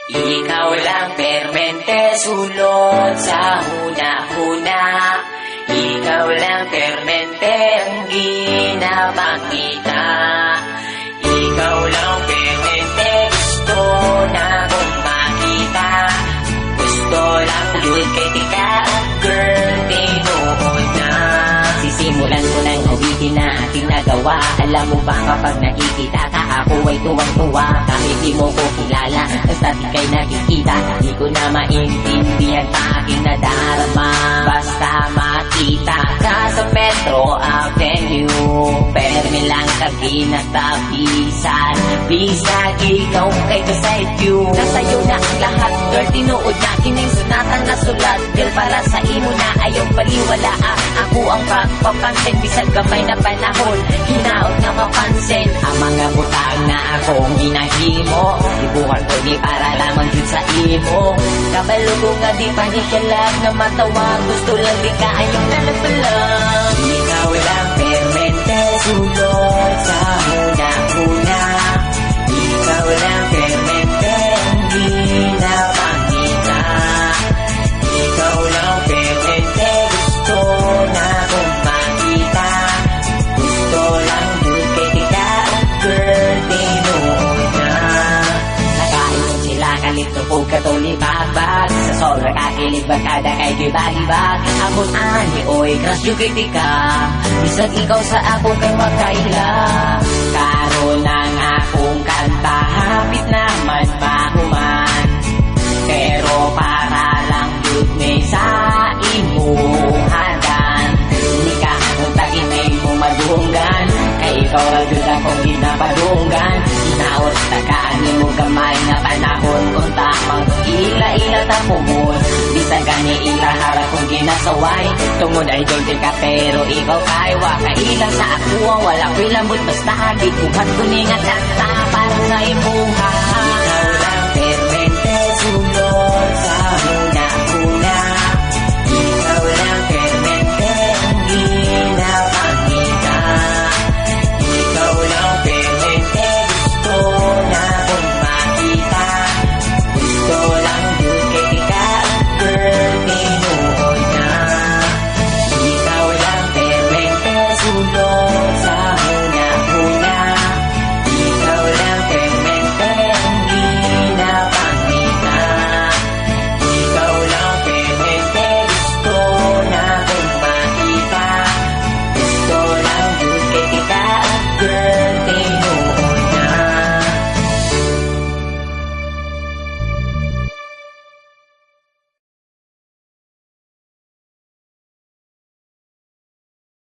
Ikaw lang permente sulod sa huna-huna. Ikaw lang permente ang ginapakita. Ikaw lang permente gusto na kong makita. Gusto lang yun kay tika, girl, tinuod na. Sisimulan ko ng awitin na ating nagawa. Alam mo ba kapag nakikita ka, ako ay tuwang-tuwa. Kahit di mo ko kilala, basta di kay nakikita. Di ko na maintindihan pa aking nadarama. Basta makita ka sa Metro Avenue, permi lang kaginatapisan. Bisag ikaw kay beside you. Nasa'yo na ang lahat, girl, tinuod na kining sunatan na sulat. Girl, para sa imo na ayaw baliwala. Ako ang pagpapansin, bisag gamay na panahon, hinaot na mapansin. Ang mga butang na akong ginahimo, ibukan ko di para lamang yun sa imo. Kabalo ko nga di pa ni kalag na matawa. Gusto lang di ka ayaw na nagpalang. Ikaw lang permente sulod sa huna-huna. Ikaw lang permente ang ginapakita. Ikaw lang permente gusto na kong makita. Gusto lang yun kay tika, girl, tinuod na. Nakain sila kalito po katulibabag. Sa solar kakilig bagkada kay gibagibag. Akong ani oy crush yung kay tika. Bisag ikaw sa ako kay makaila. Karon ang akong kanta, hapit naman mahuman. Pero para lang yun may sa imuhadan. Hindi ka akong taginay mo madunggan. Kay ikaw lang yun akong ginapadunggan. Inaot tagaan mo gamay na panahon. Kung tamang ila-ila tapumon. Bisa gani ilaharap kong ginasaway. Tungod ay doon ka pero ikaw kaywa. Kailang sa ako ang wala ko'y lambot. Basta habit buhat ko ni nga kanta para sa imuha.